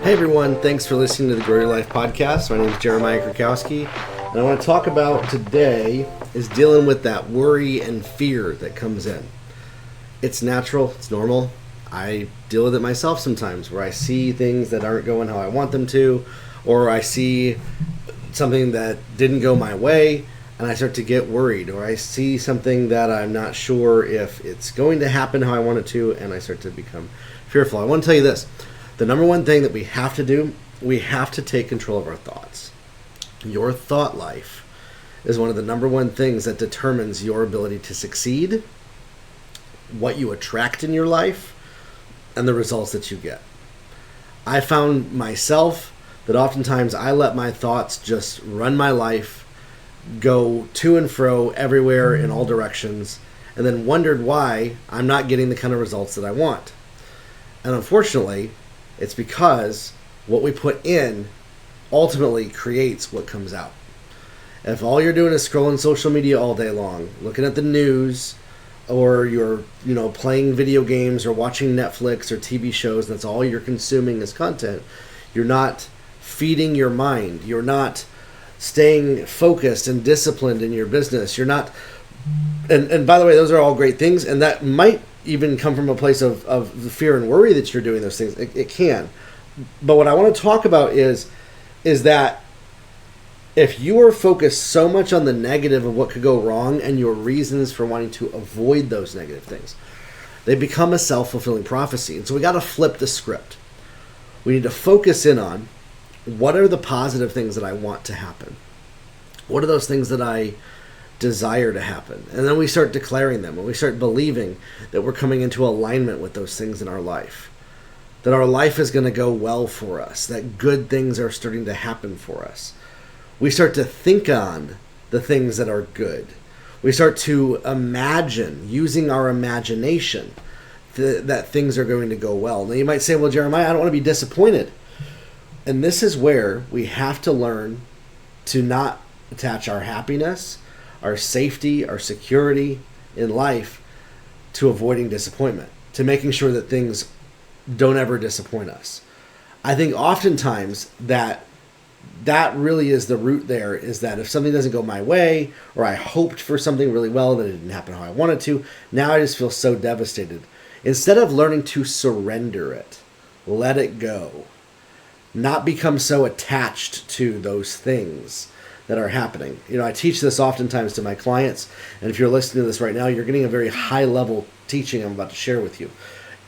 Hey everyone, thanks for listening to the Grow Your Life podcast. My name is Jeremiah Krakowski, and I want to talk about today is dealing with that worry and fear that comes in. It's natural, it's normal. I deal with it myself sometimes where I see things that aren't going how I want them to, or I see something that didn't go my way and I start to get worried, or I see something that I'm not sure if it's going to happen how I want it to, and I start to become fearful. I want to tell you this. The number one thing that we have to do, we have to take control of our thoughts. Your thought life is one of the number one things that determines your ability to succeed, what you attract in your life, and the results that you get. I found myself that oftentimes I let my thoughts just run my life, go to and fro everywhere in all directions, and then wondered why I'm not getting the kind of results that I want. And unfortunately, it's because what we put in ultimately creates what comes out. If all you're doing is scrolling social media all day long, looking at the news, or you're playing video games or watching Netflix or TV shows, and that's all you're consuming as content, you're not feeding your mind. You're not staying focused and disciplined in your business. You're not, and by the way, those are all great things, and that might even come from a place of the fear and worry that you're doing those things. It can. But what I want to talk about is that if you are focused so much on the negative of what could go wrong and your reasons for wanting to avoid those negative things, they become a self-fulfilling prophecy. And so we got to flip the script. We need to focus in on what are the positive things that I want to happen? What are those things that I desire to happen? And then we start declaring them, and we start believing that we're coming into alignment with those things in our life, that our life is going to go well for us, that good things are starting to happen for us. We start to think on the things that are good. We start to imagine, using our imagination, that things are going to go well. Now you might say, well, Jeremiah, I don't want to be disappointed. And this is where we have to learn to not attach our happiness, our safety, our security in life to avoiding disappointment, to making sure that things don't ever disappoint us. I think oftentimes that really is the root there, is that if something doesn't go my way, or I hoped for something really well that it didn't happen how I wanted to, now I just feel so devastated. Instead of learning to surrender it, let it go, not become so attached to those things that are happening. I teach this oftentimes to my clients, and if you're listening to this right now, you're getting a very high level teaching I'm about to share with you.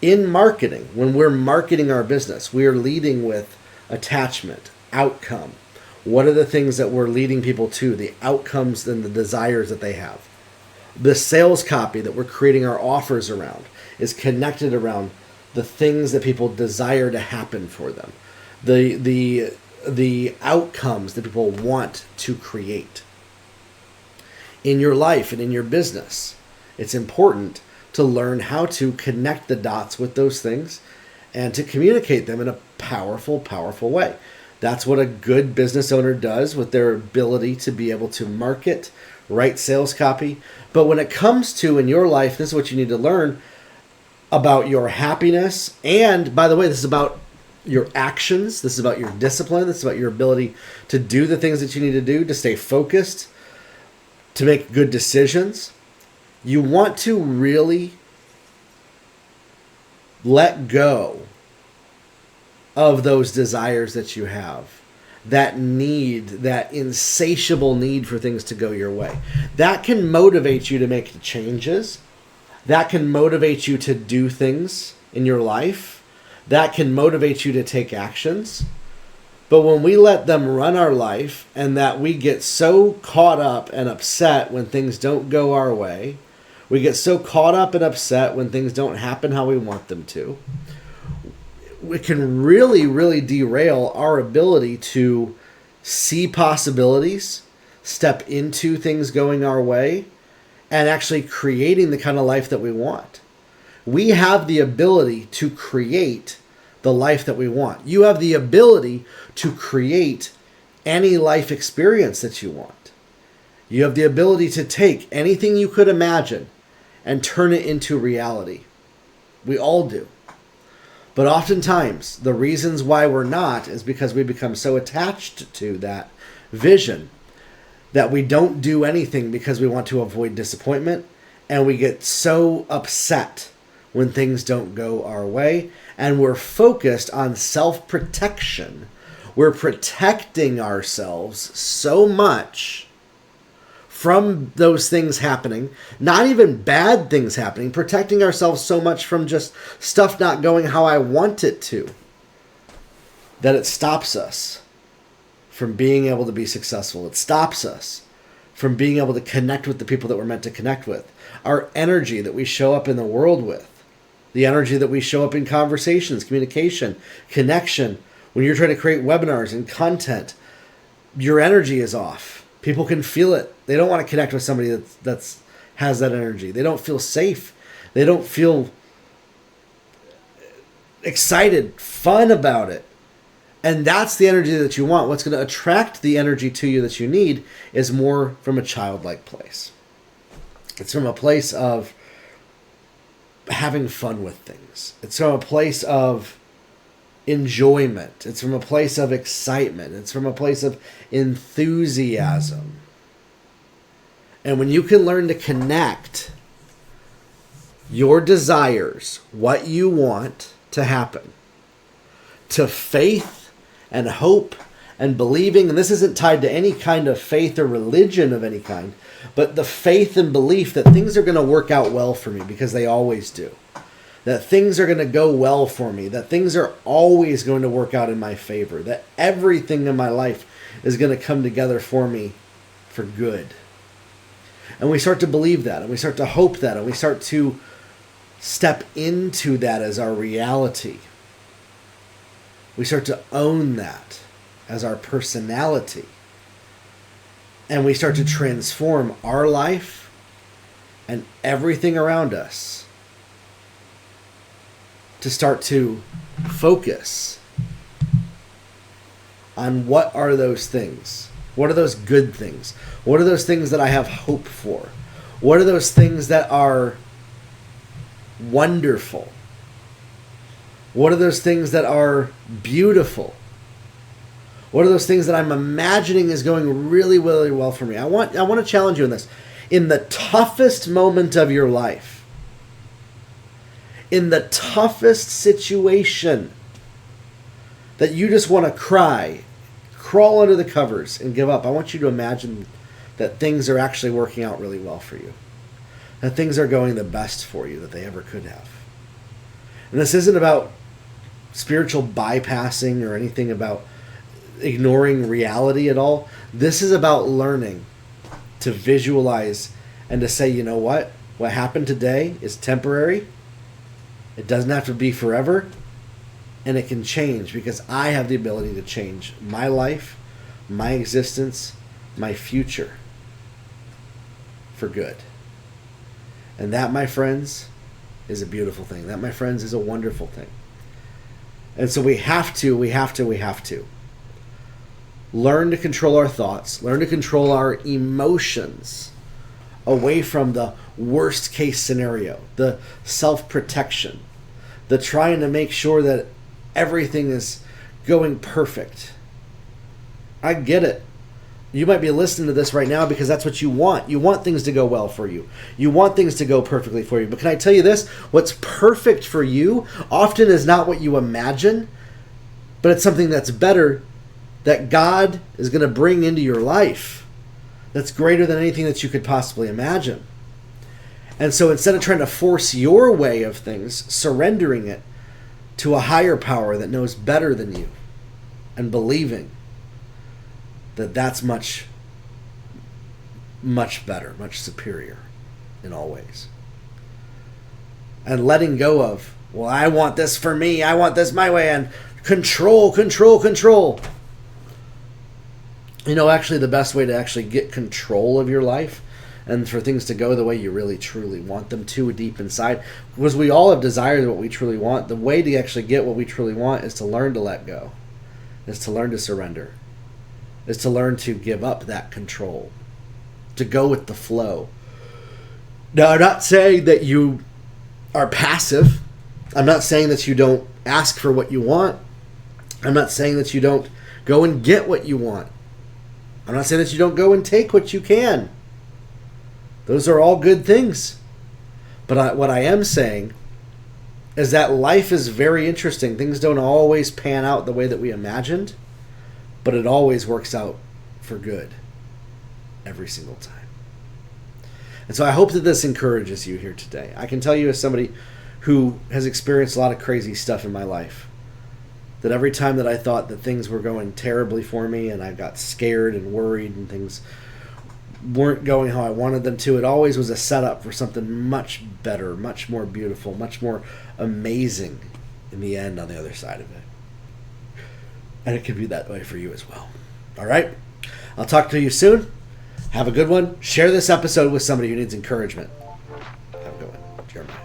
In marketing, when we're marketing our business, we are leading with attachment, outcome. What are the things that we're leading people to, the outcomes and the desires that they have? The sales copy that we're creating our offers around is connected around the things that people desire to happen for them. The outcomes that people want to create. In your life and in your business, it's important to learn how to connect the dots with those things and to communicate them in a powerful, powerful way. That's what a good business owner does with their ability to be able to market, write sales copy. But when it comes to, in your life, this is what you need to learn about your happiness. And by the way, this is about your actions. This is about your discipline. This is about your ability to do the things that you need to do, to stay focused, to make good decisions. You want to really let go of those desires that you have, that need, that insatiable need for things to go your way. That can motivate you to make changes. That can motivate you to do things in your life. That can motivate you to take actions. But when we let them run our life, and that we get so caught up and upset when things don't go our way, we get so caught up and upset when things don't happen how we want them to, it can really, really derail our ability to see possibilities, step into things going our way, and actually creating the kind of life that we want. We have the ability to create the life that we want. You have the ability to create any life experience that you want. You have the ability to take anything you could imagine and turn it into reality. We all do. But oftentimes, the reasons why we're not is because we become so attached to that vision that we don't do anything because we want to avoid disappointment, and we get so upset when things don't go our way, and we're focused on self-protection. We're protecting ourselves so much from those things happening, not even bad things happening, protecting ourselves so much from just stuff not going how I want it to, that it stops us from being able to be successful. It stops us from being able to connect with the people that we're meant to connect with. Our energy that we show up in the world with, the energy that we show up in conversations, communication, connection. When you're trying to create webinars and content, your energy is off. People can feel it. They don't want to connect with somebody that's has that energy. They don't feel safe. They don't feel excited, fun about it. And that's the energy that you want. What's going to attract the energy to you that you need is more from a childlike place. It's from a place of having fun with things. It's from a place of enjoyment. It's from a place of excitement. It's from a place of enthusiasm. And when you can learn to connect your desires, what you want to happen, to faith and hope and believing, and this isn't tied to any kind of faith or religion of any kind, but the faith and belief that things are going to work out well for me, because they always do. That things are going to go well for me, that things are always going to work out in my favor, that everything in my life is going to come together for me for good. And we start to believe that, and we start to hope that, and we start to step into that as our reality. We start to own that as our personality. And we start to transform our life and everything around us to start to focus on what are those things. What are those good things? What are those things that I have hope for? What are those things that are wonderful? What are those things that are beautiful? What are those things that I'm imagining is going really, really well for me? I want to challenge you in this. In the toughest moment of your life, in the toughest situation that you just want to cry, crawl under the covers and give up, I want you to imagine that things are actually working out really well for you. That things are going the best for you that they ever could have. And this isn't about spiritual bypassing or anything about ignoring reality at all. This is about learning to visualize and to say, you know what happened today is temporary. It doesn't have to be forever, and it can change because I have the ability to change my life, my existence, my future for good. And that, my friends, is a beautiful thing. That, my friends, is a wonderful thing. And so we have to learn to control our thoughts, learn to control our emotions away from the worst case scenario, the self-protection, the trying to make sure that everything is going perfect. I get it. You might be listening to this right now because that's what you want. You want things to go well for you. You want things to go perfectly for you. But can I tell you this? What's perfect for you often is not what you imagine, but it's something that's better that God is going to bring into your life that's greater than anything that you could possibly imagine. And so instead of trying to force your way of things, surrendering it to a higher power that knows better than you and believing that that's much, much better, much superior in all ways. And letting go of, well, I want this for me, I want this my way, and control. You know, actually the best way to actually get control of your life and for things to go the way you really truly want them to deep inside, because we all have desires of what we truly want. The way to actually get what we truly want is to learn to let go, is to learn to surrender, is to learn to give up that control, to go with the flow. Now, I'm not saying that you are passive. I'm not saying that you don't ask for what you want. I'm not saying that you don't go and get what you want. I'm not saying that you don't go and take what you can. Those are all good things. But what I am saying is that life is very interesting. Things don't always pan out the way that we imagined, but it always works out for good every single time. And so I hope that this encourages you here today. I can tell you, as somebody who has experienced a lot of crazy stuff in my life, that every time that I thought that things were going terribly for me and I got scared and worried and things weren't going how I wanted them to, it always was a setup for something much better, much more beautiful, much more amazing in the end on the other side of it. And it could be that way for you as well. All right? I'll talk to you soon. Have a good one. Share this episode with somebody who needs encouragement. Have a good one. Jeremiah.